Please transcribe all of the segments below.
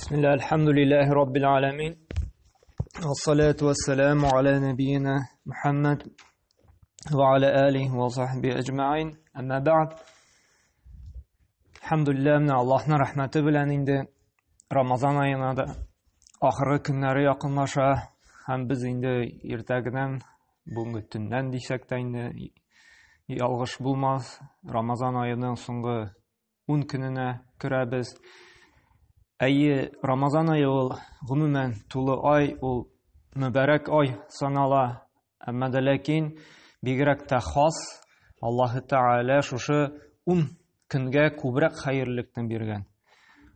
Bismillah, elhamdülillahi Rabbil alemin. Vessalatu vesselamu ala nebiyyina Muhammed ve ala alihi ve sahbihi ecma'in. Amma ba'd. Elhamdülillah, Allah'ın rahmeti bilen indi Ramazan ayına da ahırı günleri yakınlaşa. Hem biz indi irtagiden, bugün tünden diysek de indi yalgış bulmaz. Ramazan ayının songu 10 gününe kirəbiz. Ramazan ayı ol, gümümen tulu ay ol, mübarek ay sanala. Amma da lakin bigrak ta khas Allahu Teala şuşu 10 günge kubrak hayırlıktan bergen.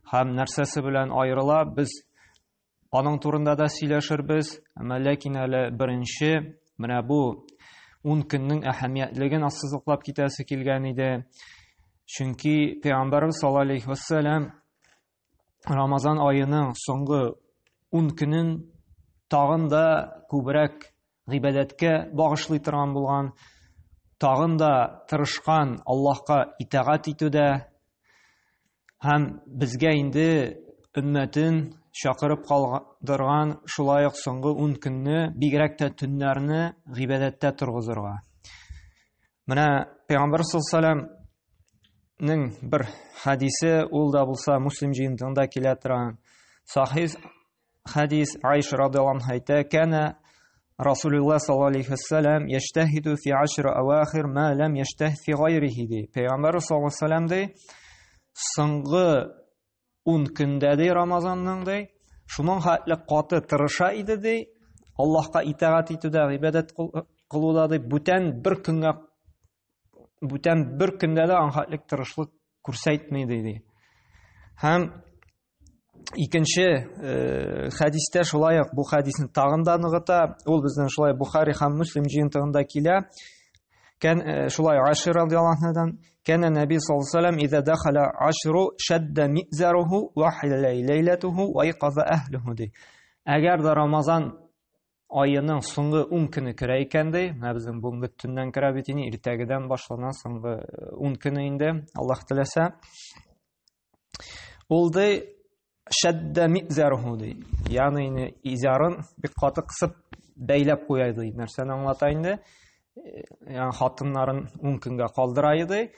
Hem narsası bilen ayrıla biz aның turunda da сөйләшербез. Amma lakin әле birinci менә bu 10 günнең әһәмиятлеген ассызыклап китәсе килгән иде. Чөнки Пәйгамбәрбез саллаллаһу алейһи ва саллям Ramazan ayının songu 10 günün tağın da kubrak gıbadetke bağışlay торган bulgan, tağın da tırışkan Allah'a itaat etüde, hem bizge indi ümmetin şakırıp kaldırgan şulayık songu 10 günni bigrak ta tünlerini gıbadette turguzurga. Mına Peygamber sallallahu aleyhi ve sellem ning bir hadisi ul da bulsa Muslim jiyintigida kelatiran sahih hadis Ayşe radhiyallohu anha ayta kana Rasulullah sallallahu aleyhi ve sellem yejtahidu fi 10 awahir ma lam yejtahid fi gayrihi di. Peygamber sallallahu aleyhi ve sellem de soңгы 10 kunda de Ramazanның de şunun hatlı qatı tırışa idi de Allah'a itaat etüde ibadet kılуда de бүтән bir көндә дә анхатлык тырышлык күрсәтмәйди ди. Һәм икенче хадистә шулай ук бу хадисне тагын да ныгыта. Ул безнең шулай Бухари һәм Муслим җыентыгында килә. Шулай Айша радhiyallahu anhaдан кана Наби саллаллаһу алейһи ва саллям иза дахала 10 шадда мизаруху ва хилала лейлатуху ва иqaza ahlihi ди. Әгәр дә Рамазан ayının соңгы 10 көне керә икән ди, менә безнең бүгенге төннән керә бит инде, иртәгедән башлана соңгы 10 көне инде, Аллаһ теләсә. Ул ди шадда мизаруху ди. Ягъни изарын бик каты кысып бәйләп куя ди. Нәрсәне аңлата инде? Ягъни хатыннарын 10 көнгә калдыра иде.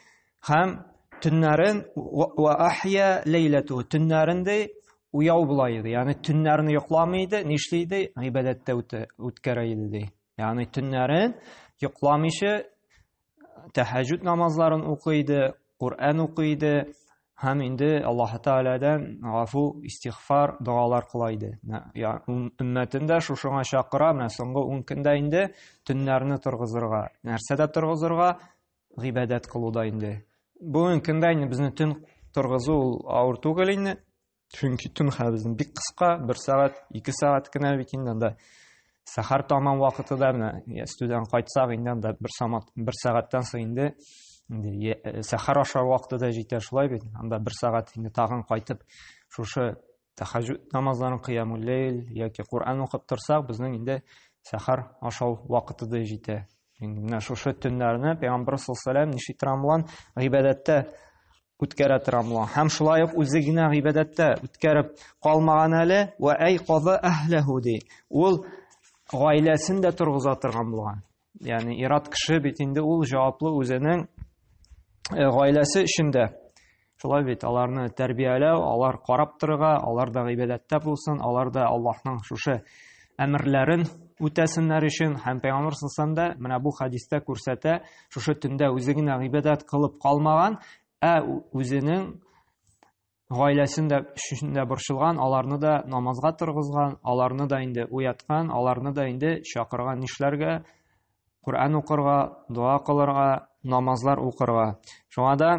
Һәм төннәрен ва ахя лейлату, төннәрен ди уяу булайdı. Yani tünlerini yoklamıydı, nişliydi, ibadette ütkərəydi. Yani tünlerin yoklamışı teheccüd namazların okuydu, Kur'an okuydu. Hem indi Allah Teala'dan afu, istiğfar, dualar kılaydı. Yani ümmetinde şuşuna şakıra, menə soңгы 10 gündə indi tünlerini turguzurga, nərsədə turguzurga, ibadet kılıda indi. Bu 10 gündə indi bizni tün turguzu ağır түгел indi. Çünkü tün bizin bik kıska, 1 saat, 2 saat kine bitinden de sahar tamam vakıtı da stüden kaytsak inden de 1 saattan sonra indi sahar aşağı vakıtı da jiter şulay bit. Anda 1 saat indi tağın kaytıp şuşu tahajjud namazlarını qiyamul leyl yoki Kur'an okup tursak bizning indi sahar aşağı vakıtı da jiter. Indi şuşu tünlerini Peygamber sallallahu aleyhi ve sellem nişitran bulan ibadette үткәрә торам. Һәм шулай ук үзе генә гыйбадәттә үткәреп калмаган әле ва айqaza ahlihi ди. Ул гаиләсен дә тургыза торган булган. Ягъни ират кеше бит инде ул җаваплы үзенең гаиләсе эшендә. Шулай бит аларны тәрбияләү, алар карап торырга, алар да гыйбадәттә булсын, алар да Аллаһның шушы әмерләрен үтәсеннәр өчен һәм Пәйгамбер саллаллаһу алейһи ва саллям менә бу хадистә күрсәтә, шушы төндә үзе генә гыйбадәт кылып калмаган, үзенең гаиләсендә эшендә борчылган, аларны да намазга торгызган, аларны да инде уяткан, аларны да инде чакырган нишләргә, Кур'ан укырга, дуа кылырга, намазлар укырга. Шуңа да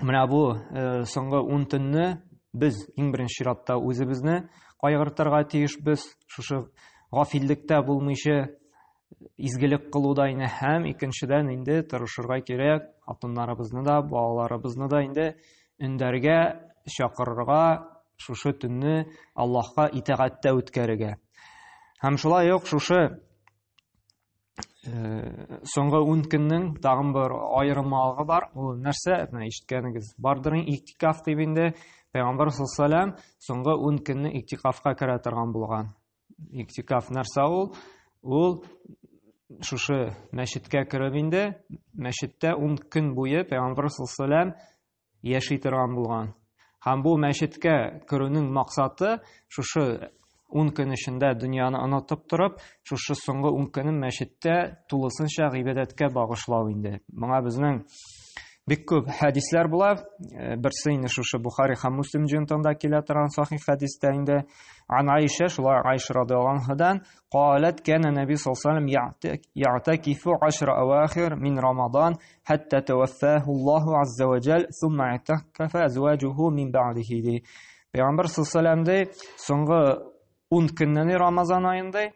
менә бу соңгы 10 төнне без иң беренче чиратта үзебезне кайгыртырга тиешбез, шушы гафиллектә булмыйча изгелек кылуда ине һәм икенчедән инде тырышырга кирәк, хатыннарыбызны да, балаларыбызны да инде өндәргә чакырырга, шушы төнне Аллаһка итаәттә үткәрергә. Һәм шулай ук шушы соңгы 10 көннең тагын бер аерымлыгы бар. Ул нәрсә? Менә ишеткәнегез бардыр, иктикаф дип инде Пәйгамбер саллаллаху алейхи ва саллям соңгы 10 көнне иктикафка керә торган булган. Иктикаф нәрсә ул? Ул шушы мәчеткә кереп инде, мәчеттә 10 көн буе Пәйгамбер саллаллаху алейхи ва саллям яши торган булган. Һәм бу мәчеткә керүнең максаты шушы 10 көн эчендә дөньяны онытып торып, шушы соңгы 10 көнне мәчеттә тулысынча гыйбадәткә багышлау инде. Моңа безнең бик күп хәдисләр була. Берсе инде шушы Бухари һәм Муслим җыентында килә торган сахих хәдистә инде عن عائشة شلون عائشة رضي الله عنها قالت كان النبي صلى الله عليه وسلم يعتكف 10 أواخر من رمضان حتى توفاه الله عز وجل ثم اعتكف أزواجه من بعده دي. Peygamber sallallahu aleyhi ve sellem de soңгы 10 көннән Рамазан айында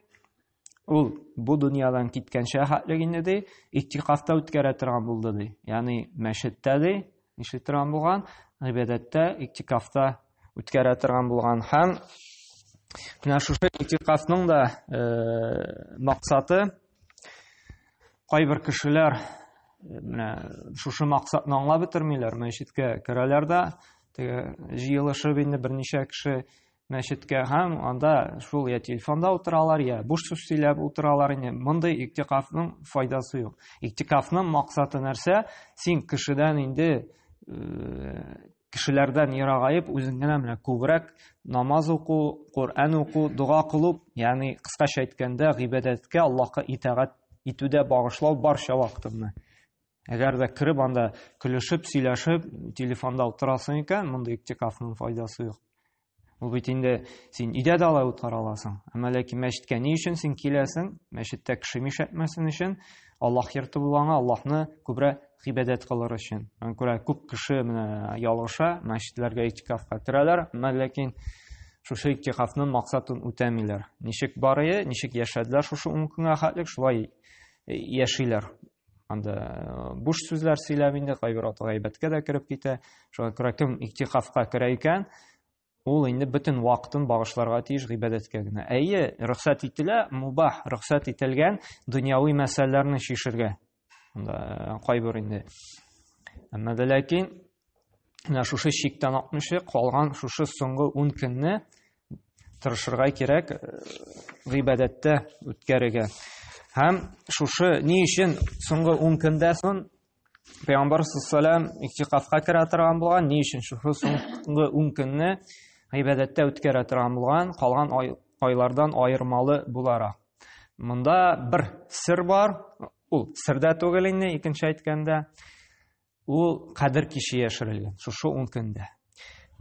ул бу дөньядан киткәнчә хәтлегендә ди иктикафта үткәрә торган булды ди. Ягъни мәчеттә ди нишләп торган булган, гыйбадәттә иктикафта үткәрә торган булган һәм менә шушы иктикафның да максаты кайбер кешеләр менә шушы максатны аңлап бетермиләр, мәчеткә керәләр дә җыелышып инде берничә кеше мәчеткә һәм анда шул я телефонда утыралар, я буш сүз сөйләп утыралар инде. Мондый иктикафның файдасы юк. Иктикафның максаты нәрсә? Син кешедән инде кешеләрдән ерагайып үзең генә менә күбрәк намаз уку, Коръән уку, дуга кылып, ягъни кыскача әйткәндә гыйбадәткә, Аллаһка итагать итүдә багышлау барча вакытыңны. Әгәр дә киреп анда көлешеп, сөйләшеп, телефонда утырасың икән, мондый иктикафның файдасы юк. Ул бит инде син идә дә алай утыра аласың. Әмма ләкин мәчеткә ни өчен син киләсең? Мәчеттә кеше мишәтмәсен өчен, Аллаһ йорты булганга Аллаһны күбрәк гыйбадәт кылыр өчен. Күрә күп кеше менә ялгыша, мәчетләргә иктикафка керәләр, әмма ләкин шушы иктикафның максатын үтәмиләр. Ничек барые, ничек яшәделәр шушы 10 көнгә хәтлек шулай яшиләр. Анда буш сүзләр сөйләп инде кайбер гыйбадәткә дә кереп китә. Шуңа күрә кем иктикафка керә икән, ул инде бөтен вакытын багышларга тиеш гыйбадәткә генә. Әйе, рөхсәт ителә, мубах, рөхсәт ителгән дөньяви мәсьәләләрне шишергә. Анда кайбер инде. Әмма дә ләкин менә шушы чиктән атмышы калган шушы соңгы 10 көнне тырышырга кирәк гыйбадәттә үткәрергә. Һәм шушы ни өчен соңгы 10 көндә соң Пәйгамбер саллаллаху алейхи ва саллям иктикафка керә торган булган, ни өчен шушы соңгы 10 көнне гыйбадәттә үткәрә торган булган, калган айлардан аермалы буларак. Монда бер сер бар, ул сердә түгел инде, икенче әйткәндә, ул кадер кичә яшерелгән, шушы 10 көндә.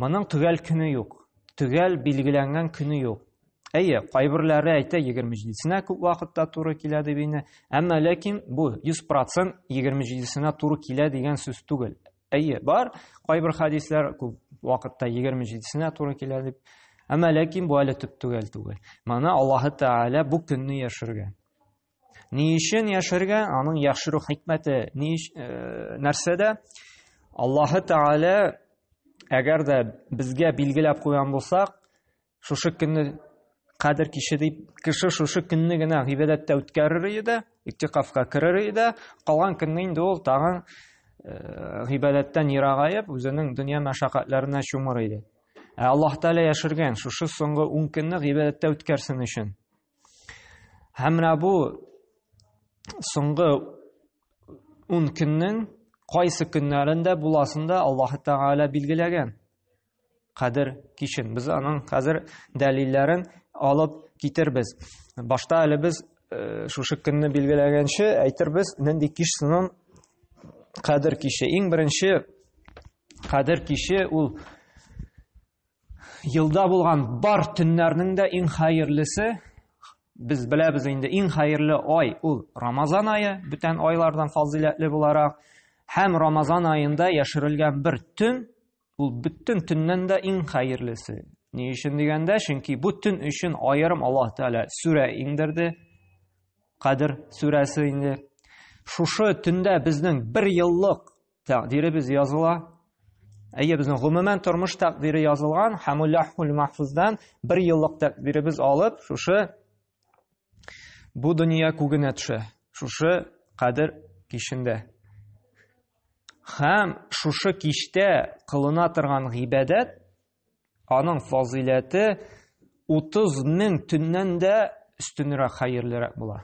Моның төгәл көне юк, төгәл билгеләнгән көне юк. Әйе, кайберләре әйтә 27-сенә күп вакытта туры килә дип инде, әмма ләкин бу 100% 27-сенә туры килә дигән сүз түгел. Әйе, бар, кайбер хәдисләр күп вакытта 27-сенә туры килә дип, әмма ләкин бу әле төп түгел. Моны Аллаһ Тәгалә бу көнне яшергән. Ни өчен яшергән? Аның яшыру хикмәте нәрсәдә? Аллаһ Тәгалә әгәр дә безгә билгеләп куйган булсак, шушы көнне кадер кичә дип, кеше шушы көнне генә гыйбадәттә үткәрер иде, иктикафка керер иде, калган көнне инде ул тагын гыйбадәттән ерагайып, үзенең дөнья мәшәкатьләренә чумыр иде. Аллаһ Тәгалә яшергән шушы соңгы 10 көнне гыйбадәттә үткәрсен өчен. Һәм менә бу соңгы 10 көннең кайсы көннәрендә буласында Аллаһ Тәгалә билгеләгән. Кадер кичен. Без аның хәзер дәлилләрен алып китербез. Башта әле без шушы көнне билгеләгәнче әйтербез, нинди кичсенең кадер киче. Иң беренче кадер киче ул елда булган бар төннәрнең дә иң хәерлесе. Без беләбез инде, иң хәерле ай ул Рамазан ае, бүтән айлардан фазиләтле буларак, һәм Рамазан аенда яшерелгән бер төн ул бүтән төннән дә иң хәерлесе. Ни өчен дигәндә, чөнки бу төн өчен аерым Аллаһ Тәгалә сүрә иңдерде. Кадер сүрәсе инде. Шушы төндә безнең 1 еллык тәкъдиребез языла. Әйе, безнең гомумән тормыш тәкъдире язылган, һәм Лаһул Махфуздан 1 еллык тәкъдиребез алып, шушы бу дөнья күгенә төшә. Шушы кадер кичендә. Һәм шушы кичтә кылына торган гыйбадәт аның фазилаты 30,000 төннән дә өстенрәк, хәерлерәк була.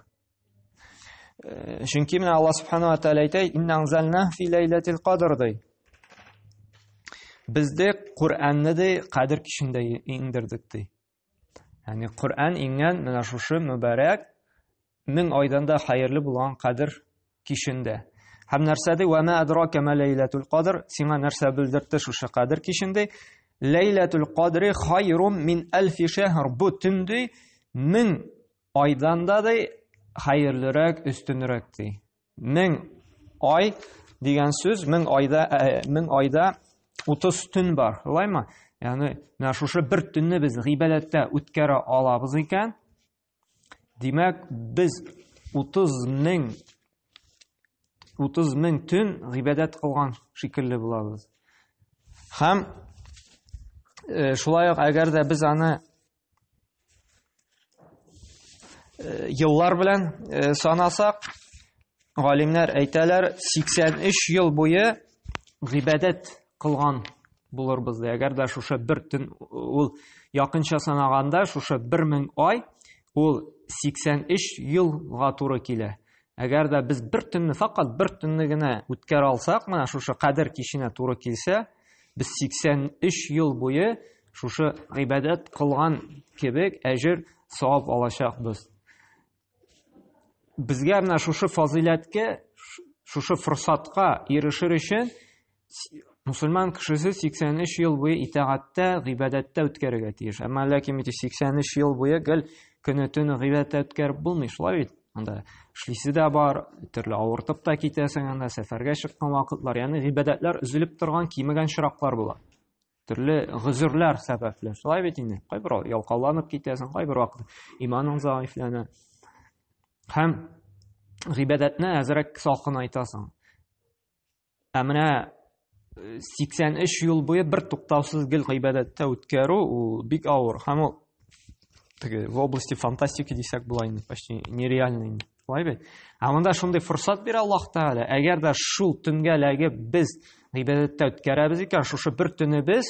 Чөнки менә Аллаһ Субханаһу ва Тәгалә әйтә: "Инна анзалнаху фи ләйләтил кадр" ди. Без дә Куръанны да Кадр кичендә иңдердек ди. Ягъни Куръан иңгән менә шушы мөбарәк 1000 айдан да хәерле булган Кадр кичендә. Һәм нәрсә ди? "Ва ма адрака ма ләйләтул кадр", сиңа нәрсә белдерде шушы Кадр кичендә? Ләйләтул кадри хайрун мин альфи шәһр. Бу төндә 1000 айдан да хәерлерәк, өстенрәк ди. 1000 ай дигән сүз 1000 айда 30 төн бар. Булаймы? Ягъни менә шушы бер төнне без гыйбадәттә үткәрә алабыз икән. Димәк, без 30,000 төн гыйбадәт кылган шикелле булабыз. Һәм шулай ук әгәр дә без аны еллар белән санасак, галимнәр әйтәләр, 83 ел буе гыйбадәт кылган булырбыз. Әгәр дә шушы бер төн ул якынча санаганда шушы 1000 ай ул 83 елга туры килә. Әгәр дә без бер төнне, фақат бер төнне генә үткәрә алсак, менә шушы Кадр киченә туры килсә, без 83 ел буе шушы гыйбадәт кылган кебек әҗер савап алачакбыз. Безгә менә шушы фазиләткә, шушы форсатка ирешер өчен мусульман кешесе 83 ел буе итагатьтә, гыйбадәттә үткәрергә тиеш. Әмма ләкин 83 ел буе гел көне-төн гыйбадәттә үткәреп булмый, шулай бит. Анда эшлисе дә бар, төрле авыртып та китәсең, анда сәфәргә чыккан вакытлар, ягъни гыйбадәтләр өзелеп торган, кимегән чираклар була. Төрле гызырлар сәбәпле. Шулай бит инде. Кайбер ялкауланып китәсең, кайбер вакыт иманың заифләнә. Һәм гыйбадәтне әзрәк салкын айтасың. Ә менә 83 ел буе бер туктаусыз гел гыйбадәттә үткәрү, ул бик авыр. Һәм ул в области фантастики дисәк була инде, почти нереально инде. Шулай бит. Ә монда шундый форсат бирә Аллаһ Тәгалә. Әгәр дә шул төнгә ләгеп без гыйбадәттә үткәрәбез икән, шушы бер төнне без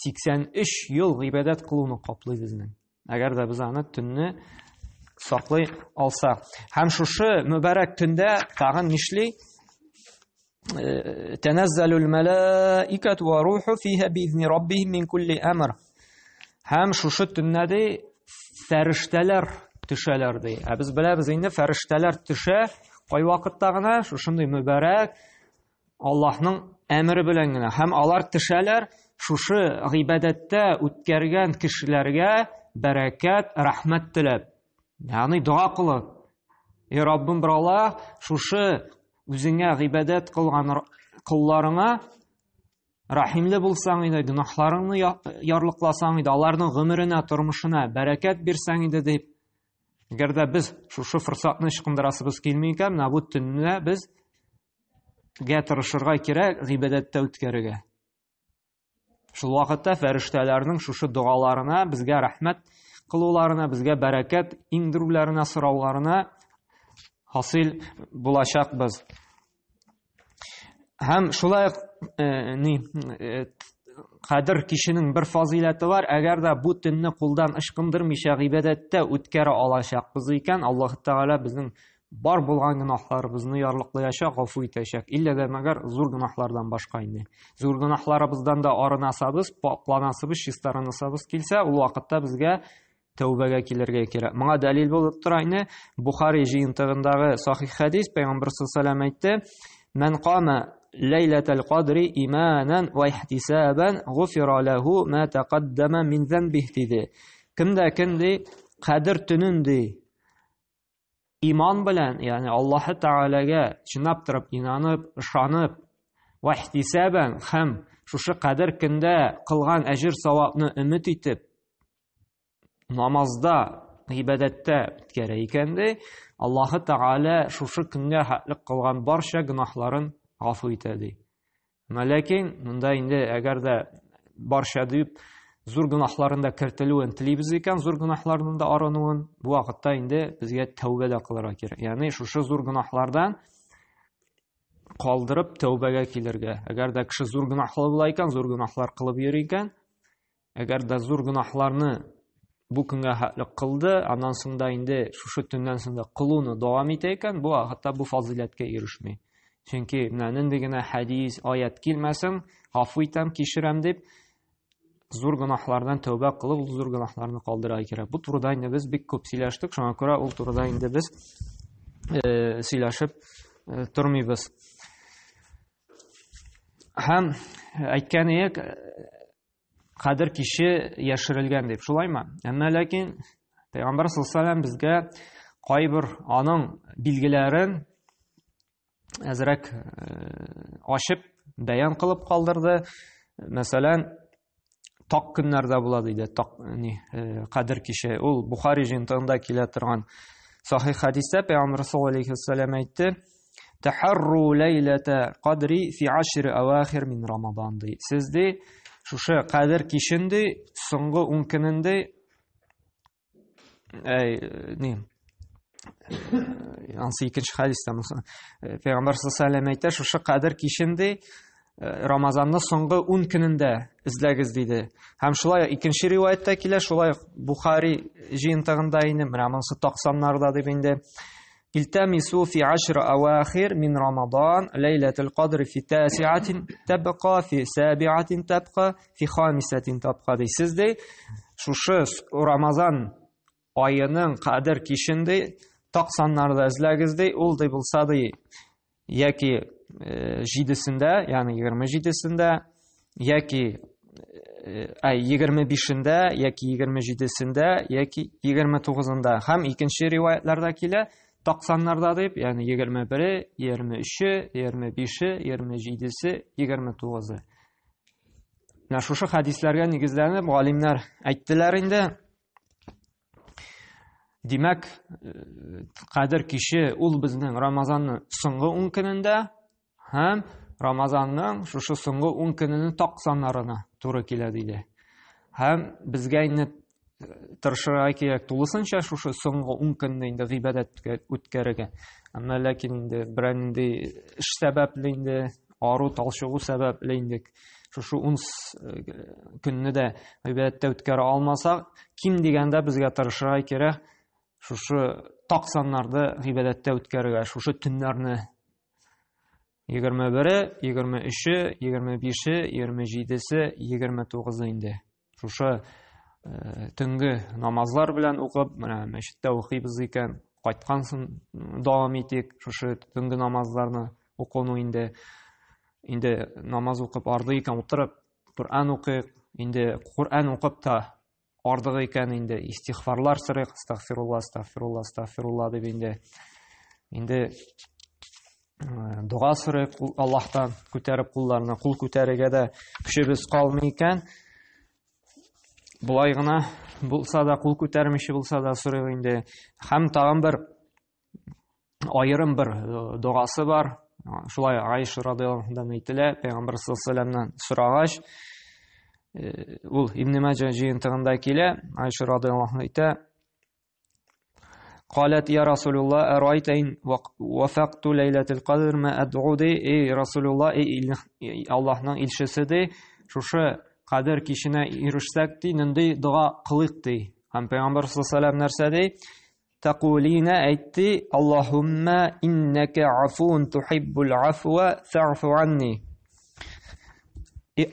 83 ел гыйбадәт кылуны каплый безнең. Әгәр дә без аны төнне саклый алсак. Һәм шушы мөбарәк төндә тагын нишли? Тәнәззәлүл мәлаикату ва руху фиһа биизни раббихим мин кулли амр. Һәм шушы төннәдә фәрештәләр төшәләр ди. Ә без беләбез инде, фәрештәләр төшә кай вакытта гына? Шушындый мөбарәк Аллаһның әмере белән генә. Һәм алар төшәләр шушы гыйбадәттә үткәргән кешеләргә бәрәкәт, рәхмәт теләп. Ягъни дуа кылып. Раббым бер Аллаһ, шушы үзеңә гыйбадәт кылган кулларыңа рәхимле булсаң иде, гөнаһларыңны ярлыкласаң иде, аларның гомеренә, тормышына бәрәкәт бирсәң иде дип. Әгәр дә без шушы форсатны ычкындырасыбыз килми икән, менә бу төнне безгә тырышырга кирәк гыйбадәттә үткәрергә. Шул вакытта фәрештәләрнең шушы дуаларына, безгә рәхмәт кылуларына, безгә бәрәкәт иңдерүләренә, сорауларына хасил булачакбыз. Һәм шулай Кадр киченең бер фазиләте бар. Әгәр дә бу төнне кулдан ычкындырмыйча гыйбадәттә үткәрә алачакбыз икән, Аллаһ Тәгалә безнең бар булган гөнаһларыбызны ярлыклаячак, гафу итәчәк. Иллә дә мәгәр зур гөнаһлардан башка инде. Зур гөнаһларыбыздан да арынасабыз, пакланасыбыз, чистарынасабыз килсә, ул вакытта безгә тәүбәгә килергә кирәк. Моңа дәлил булып тора инде Бухари җыентыгындагы сахих хадис, Пәйгамбәр саллаллаху алейһи ва саллям әйтте: "Мен кама ләйләтәл кадри иманан ва ихтисабан, гуфира лаху ма тaqaddama min zanbihi" диде. Кемдә кемди Кадр төнендә иман белән, ягъни Аллаһ Тәгаләгә чынлап торып, инанып, ышанып, ва ихтисабан, һәм шушы Кадр көндә кылган әҗр савапны өмет итеп намазда, гыйбадәттә үткәрә икән ди, Аллаһ Тәгалә шушы көнгә хәтлек кылган барча гөнаһларын гафу итә ди. Ләкин монда инде әгәр дә барча дип зур гөнаһларында кертелүен телибез икән, зур гөнаһлардан да арынуын, бу вакытта инде безгә тәүбә дә кылырга кирәк. Ягъни шушы зур гөнаһлардан калдырып тәүбәгә килергә. Әгәр дә кеше зур гөнаһлы була икән, зур гөнаһлар кылып йөри икән, әгәр дә зур гөнаһларны бу көнгә хәтлек кылды, аннан соң да инде шушы төннән соң да кылуны дәвам итә икән, бу хәтта бу фазиләткә ирешми. Чөнки менә нинди генә хәдис, аят килмәсен, гафу итәм, кичерәм дип, зур гөнаһлардан тәүбә кылып, ул зур гөнаһларны калдырырга кирәк. Бу турыда инде без бик күп сөйләштек, шуңа күрә ул турыда инде без сөйләшеп тормыйбыз. Һәм әйткән идек, кадер кише яшерелгән дип, шулаймы? Әмма ләкин Пәйгамбәр саллаллаһу алейһи безгә кайбер аның билгеләрен әзрәк ачып, бәян кылып калдырды. Мәсәлән, так көннәрдә була диде, кадер кише. Ул Бухари җыентыгында килә торган сахих хадистә Пәйгамбәр саллаллаһу алейһи ва сәллям әйтте: "Тахарру лейлата кадри фи ашр авахир мин Рамадан." ди. Сез ди шушы кадер кишендә соңгы 10 көнендә ансы икенче хадистә Пәйгамбәр саллаллаһу алейһи ва сәллям әйтә, шушы кадер кишендә Рамазанны соңгы 10 көнендә эзләгез диде. Һәм шулай икенче риваятта килә, шулай Бухари җыентыгында инде, менә монысы 90-нарда дип инде: "Илтамису фи ашр авахир мин Рамадан, лейлатул кадр фи тасиатин табqa, фи сабиатин табqa, фи хамисатин табqa." Сез ди шушы Рамазан айының кадер кишендә 90-нарда эзләгез ди, ул ди булса ди, яки 7-сендә, ягъни 27-сендә, яки 25-ендә, яки 27-сендә, яки 29-ында. Һәм икенче риваятларда килә 90-нарда дип, ягъни 21, 23, 25, 27, 29. Менә шушы хадисләргә нигезләнеп галимнәр әйттеләр инде. Димәк, кадер кише ул безнең Рамазанның соңгы 10 көнендә һәм Рамазанның шушы соңгы 10 көненең 90-нарына туры килә диде. Һәм безгә инде тырышырга кирәк тулысынча шушы соңгы 10 көнне инде гыйбадәт үткәрергә. Әмма ләкин инде берәр нинди эш сәбәпле инде, ару талчыгу сәбәпле инде шушы 10 көнне дә гыйбадәттә үткәрә алмасак, ким дигәндә безгә тырышырга кирәк шушы 90-нарды гыйбадәттә үткәрергә, шушы төннәрне 21, 23, 25, 27, 29 инде. Шушы төнге намазлар белән укып, менә мәчеттә укыйбыз икән, кайткансын дәвам итик, шушы төнге намазларны укуну инде намаз укып арды икән, утырып Кур'ан укыйк, инде Кур'ан укып та ардыгы икән, инде истигъфарлар сырыйк, астагфирулла, астагфирулла, астагфирулла дип инде дуга сырыйк Аллаһтан, күтәреп кулларны, кул күтәрергә дә көчебез калмый икән. Булай гына булса да, кул күтәрмичә булса да сырыйк инде. Һәм тагын бер аерым бер дугасы бар. Шулай Айша радhiyallahu anha әйтелә, Пәйгамбәр саллаллаһу алейһи ва сәлләмнән сорагач, ул Ибн Маҗа җыентыгында килә, Айша радhiyallahu anha әйтә: "Калат я Расулулла, арайта ин вафaqtu лейлатул кадр ма ад'у ди, эй Расулулла, эй Аллаһның илчесе ди, шушы кадер кишенә ирешсәк ди, нинди дуга кылыйк ди." Һәм Пәйгамбәр саллаллаһу алейһи ва сәлләм нәрсә ди? Тaqulina әйтти: "Аллаһумма иннака афун тухиббул афва фa'фу анни."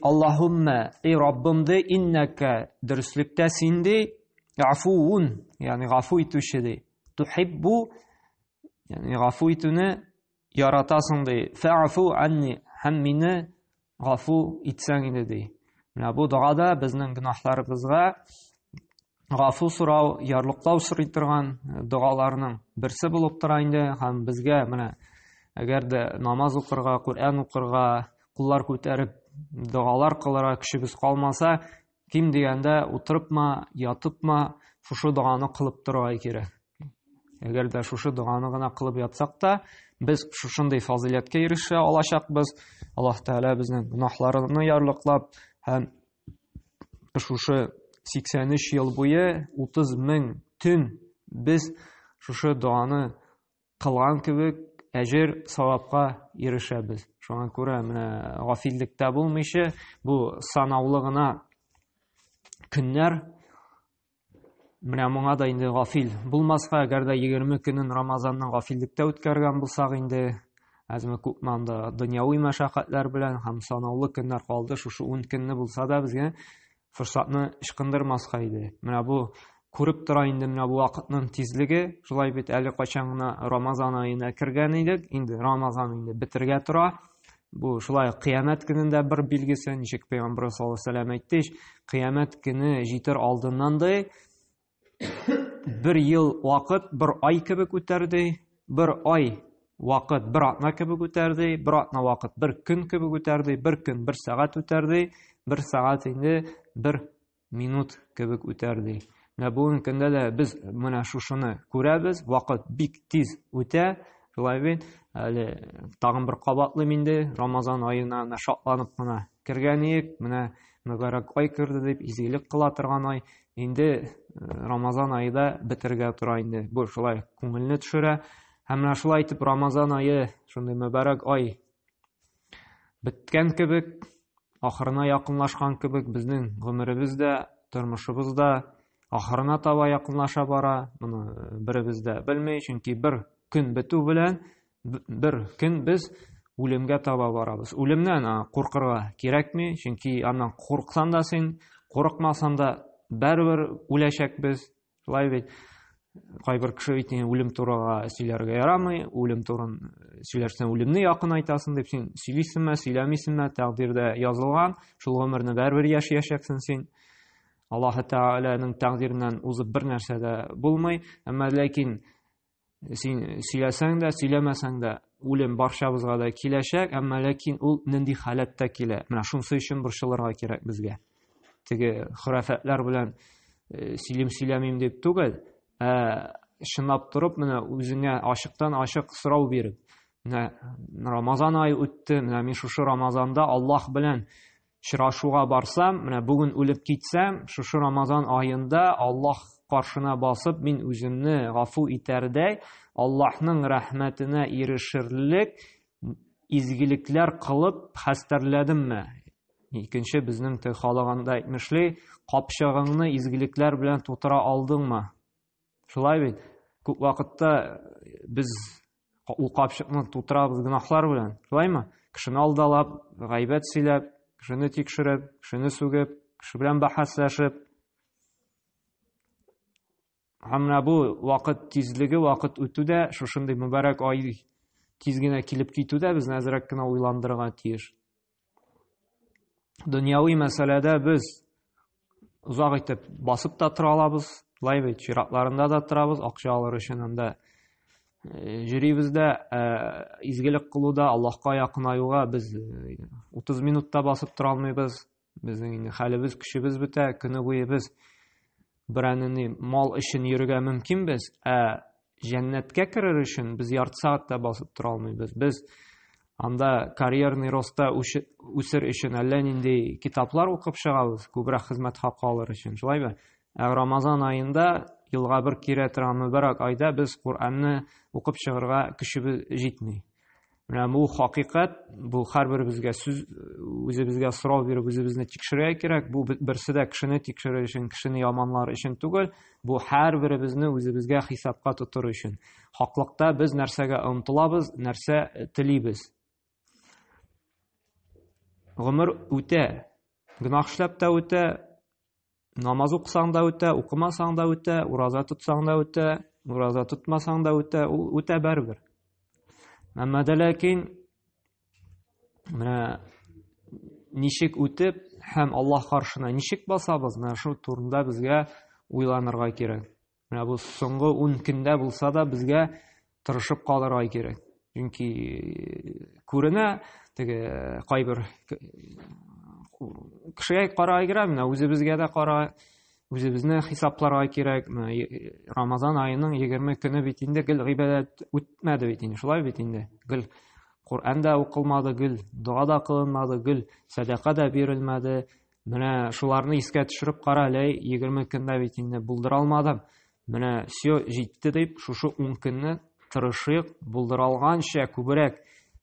Аллаһумма, эй Раббым ди, иннака дөрестлектә син ди, афуун, ягъни гафу итүче ди. Тухиббу, ягъни гафу итүне яратасың ди. Фa'фу анни, һәм мине гафу итсәң инде ди. Менә бу дугада безнең гөнаһларыбызга гафу сорау, ярлыклау сорый торган дугаларның берсе булып тора инде. Һәм безгә менә әгәр дә намаз укырга, Кур'ан укырга, куллар күтәреп дугалар кылырга көчебез калмаса, ким дигәндә утырыпмы, ятыпмы шушы дуганы кылып торырга кирәк. Әгәр дә шушы дуганы гына кылып ятсак та, без шушындый фазиләткә ирешә алачакбыз. Аллаһ Тәгалә безнең гөнаһларны ярлыклап һәм шушы 83 ел буе 30 мең төн без шушы дуаны кылган кебек әҗер савапка ирешәбез. Шуңа күрә менә гафиллектә булмыйча, бу санаулы гына көннәр. Менә моңа да инде гафил булмаска, әгәр дә 20 көнен Рамазанның гафиллектә үткәргән булсак инде, әзме күпме анда дөньяви мәшәкатьләр белән һәм санаулы көннәр калды, шушы 10 көнне булса да безгә форсатны ычкындырмаска иде. Менә бу күреп тора инде менә бу вакытның тизлеге, шулай бит әле качан гына Рамазан аена кергән идек, инде Рамазан инде бетергә тора. Бу шулай кыямәт көнендә бер билгесе, ничек Пәйгамбәр саллаллаһу алейһи ва сәллям әйтте, кыямәт көне җитер алдыннан да bir yıl vaqt bir ay kebek үтәрде, bir ay vaqt bir atna kebek үтәрде, bir atna vaqt bir kun kebek үтәрде, bir kun bir saat үтәрде, bir saat инде bir minut kebek үтәрде. Менә бүген көндә дә без менә шушыны күрәбез, вакыт бик тиз үтә. Шулай бит, әле тагын бер кабатлы инде Рамазан аена шатланып кына кергән идек. Менә мөбарәк ай керде дип изгелек кыла торган ай. Инде Рамазан айда бетергә тора инде. Бу шулай күңелне төшерә. Һәм менә шулай итеп Рамазан ае, шундый мөбарәк ай беткән кебек, ахырына якынлашкан кебек, безнең гомеребез дә, тормышыбыз да ахырына таба якынлаша бара. Моны беребез дә белмәй, чөнки бер көн бетү белән бер көн без үлемгә таба барабыз. Үлемнән куркырга кирәкми, чөнки аннан курыксаң да син, курыкмасаң да бәрбер үләчәкбез. Шулай бит, кайбер кеше бит үлем турыга сөйләргә ярамый, үлем турын сөйләрсәң үлемне якын айтасың дип син сөйлисеңме, сөйләмисеңме, тәкъдирдә язылган, шул гомерне бәрбер яшәячәксең син. Аллаһ Тәгаләнең тәкъдиреннән узып бер нәрсә дә булмый, әмма ләкин син сөйләсәң дә, сөйләмәсәң дә үлем барчабызга да киләчәк, әмма ләкин ул нинди халәттә килә. Менә шунысы өчен борчылырга кирәк безгә. Теге хuraфатлар белән сөйләмим дип түгел, шынлап торып, менә үзеңә ачыктан ачык сорау биреп, менә Рамазан ае үтте, менә мин шушы Рамазанда Аллаһ белән очрашуга барсам, менә бүген үлеп китсәм, шушы Рамазан аенда Аллаһ каршына басып, мин үземне гафу итәрдәй, Аллаһның рәхмәтенә ирешерлек изгелекләр кылып хәстәрләдемме? Икенче безнең халыгында әйтмешли, капчыгыңны изгелекләр белән тутыра алдыңмы? Шулай бит, күп вакытта без ул капчыкны тутырабыз гынахлар белән. Шулаймы? Кешене алдалап, гайбәт сөйләп, кешене тикшереп, кешене сүгеп, кеше белән бәхәсләшеп. Һәм бу вакыт тизлеге, вакыт үтүдә, шушындый мөбарәк ай тиз генә килеп китүдә безне әзрәк кенә уйландырырга тиеш. Дөньяви мәсьәләдә без узак итеп басып та тора алабыз, шулай бит, чиратларында да торабыз, акча алыр өчен анда йөрибез дә, изгелек кылуда, Аллаһка якынаюга без 30 минутта басып тора алмыйбыз. Безнең инде хәлебез, көчебез бетә, көне буе без берәнне мал өчен йөрергә мөмкинбез, җәннәткә керер өчен без ярты сәгатьтә басып тора алмыйбыз. Без анда карьерный роста үсер өчен әллә нинди китаплар укып чыгабыз, күбрәк хезмәт хакы алыр өчен. Шулаймы? Рамазан аенда, елга бер кирә торган мөбарәк айда без Куранны укып чыгарга көчебез җитми. Менә бу хакыйкать, бу һәрберебезгә үзебезгә сорау биреп, үзебезне тикшерергә кирәк. Бу берсе дә кешене тикшерер өчен, кешене яманлар өчен түгел, бу һәрберебезне үзебезгә хисапка тотыр өчен. Хаклыкта без нәрсәгә омтылабыз, нәрсә телибез. Гомер үтә, гынах эшләп тә үтә, намаз укысаң да үтә, укымасаң да үтә, ураза тотсаң да үтә, ураза тотмасаң да үтә, ул үтә бәрбер. Әмма дә ләкин менә ничек үтеп һәм Аллаһ каршына ничек басабыз, менә шу турында безгә уйланырга кирәк. Менә бу соңгы 10 көндә булса да безгә тырышып калырга кирәк. Чөнки күренә, теге кайбер кешегә карарга кирәк, менә үзебезгә дә карарга, үзебезне хисапларга кирәк. Рамазан аеның 20 көне бит инде гел гыйбадәт үтмәде бит инде, шулай бит инде. Гел Кур'ан да укылмады, гел дуа да кылынмады, гел садака да бирелмәде. Менә шуларны искә төшереп кара, ләй 20 көндә бит инде булдыра алмадым. Менә все җитте дип, шушы 10 көнне тырышыйк, булдыра алганча күбрәк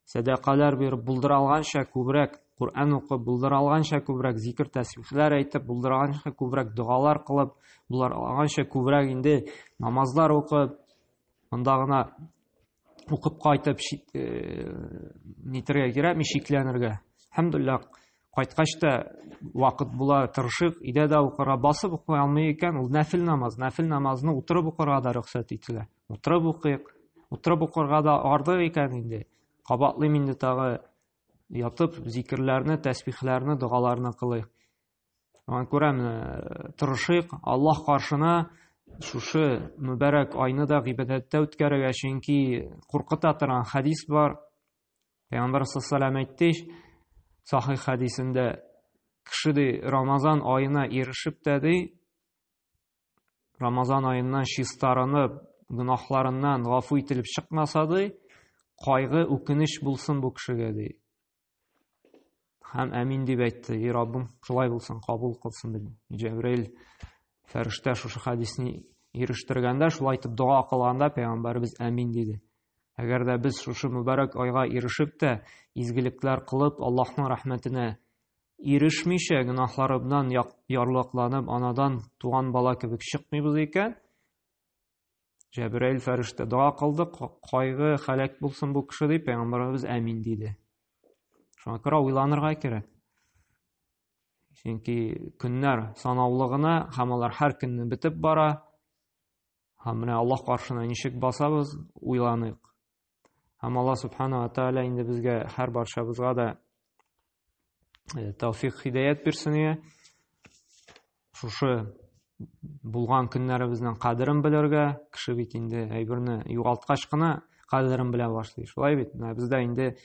садакалар биреп, булдыра алганча күбрәк Qur'an укып, булдыра алганча күбрәк зикр тәсбихләр әйтеп, булдыра алганча күбрәк дугалар кылып, булдыра алганча күбрәк инде намазлар укып, монда гына укып кайтып нитәргә кирәкми, шикләнергә. Әлхәмдүлиллаһ, кайткач та вакыт була, тырышык, өйдә дә укырга, басып укый алмый икән, ул нәфил намаз. Нәфил намазны утырып укырга да рөхсәт ителә. Утырып укыйк. Утырып укырга да артык икән инде. Кабатлыйм инде тагы ятып зикрләрне, тәсбихләрне, дугаларны кылыйк. Аңа күрә тырышыйк, Аллаһ каршына шушы мүбарәк айны да гыйбадәттә үткәрергә, чөнки куркыта торган хадис бар. Пәйгамбәр саллаллаһу алейһи ва сәлләм әйтте, сахих хадисендә, кеше Рамазан айына ирешеп тә Рамазан айыннан чистарынып, гөнаһларыннан гафу ителеп чыкмаса кайгы, үкенеч булсын бу кешегә Һәм әмин дип әйтте. Раббым, шулай булсын, кабул кылсын дип. Җәбраил фәрештә шушы хадисне ирештергәндә, шулай итеп дуа кылганда, пәйгамбәрбез әмин диде. Әгәр дә без шушы мүбарәк айга ирешеп тә, изгелекләр кылып, Аллаһның рәхмәтенә ирешмичә, гөнаһларыбыздан ярлыкланып, анадан туган бала кебек чыкмыйбыз икән, Җәбраил фәрештә дуа кылды, кайгы, хәлак булсын бу кеше дип, пәйгамбәрбез әмин диде. Шуңа күрә уйланырга кирәк. Чөнки көннәр санаулы гына, һәм алар һәр көнне бетеп бара. Һәм менә Аллаһ каршына ничек басабыз, уйланыйк. Һәм Аллаһ субхана ва тааля инде безгә, һәр барчабызга да тәүфик, һидаят бирсен. Шушы булган көннәребезнең кадерен белергә, кеше бит инде әйберне югалткач кына кадерен белә башлый. Шулай бит, бездә инде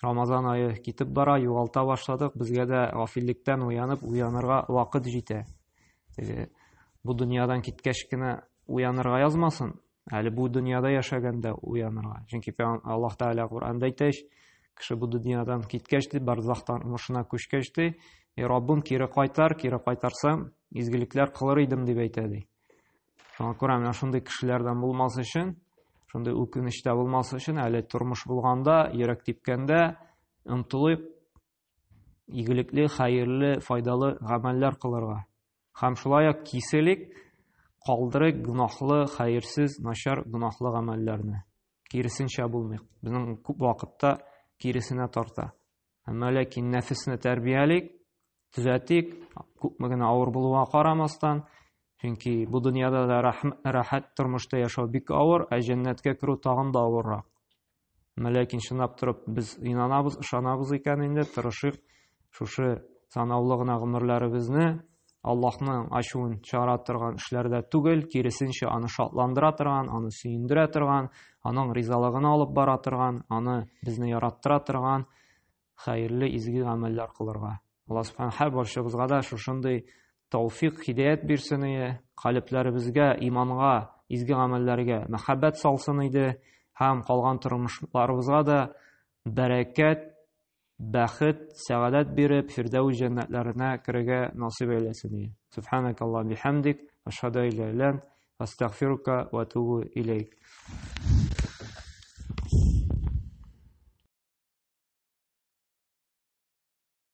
Рамазан айы китеп бара, югалта башладык, безгә дә гафиллектән уянырга вакыт җитә. Бу дөньядан киткәч кенә уянырга язмасын, әле бу дөньяда яшәгәндә уянырга. Чөнки Аллаһ Тәгалә Кур'анда әйтә, кеше бу дөньядан киткәч, барзах тормышына күчкәч, Раббым кире кайтарсам, изгелекләр кылыр идем дип әйтә. Шуңа күрә менә шундый кешеләрдән булмас өчен, шундый үкенештә булмас өчен, әле тормыш булганда, йөрәк типкәндә, ынтылыйк игелекле, хәерле, файдалы гамәлләр кылырга. Һәм шулай ук киселик, калдырык гөнаһлы, хәерсез, начар гөнаһлы гамәлләрне. Киресенчә булмый. Безнең күп вакытта киресенә тарта. Әмма ләкин нәфесне тәрбиялик, төзәтик, күпме генә авыр булуга карамастан, чөнки бу дөньяда да рәхәт тормышта яшәү бик авыр, ә җәннәткә керү тагын да авыррак. Әмма ләкин чынлап торып, без инанабыз, ышанабыз икән инде, тырышыйк, шушы санаулы гына гомерләребезне Аллаһның ачуын чыгара торган эшләрдә түгел, киресенчә аны шатландыра торган, аны сөендерә торган, аның ризалыгын алып бара торган, аны безне яраттыра торган хәерле, изге гамәлләр кылырга. Аллаһ субхана һәр барчабызга да шушындый тәүфик, һидаят бирсен, калебләребезгә, иманга, изге гамәлләргә мәхәббәт салсын иде, һәм калган тормышларыбызга да бәрәкәт, бәхет, сәгадәт биреп, фирдәүс җәннәтләренә керергә насыйп әйләсен. Субханакаллаһумма бихамдик, ашһаду ан ла илаха илля ант, астагфирука ва атубу илейк.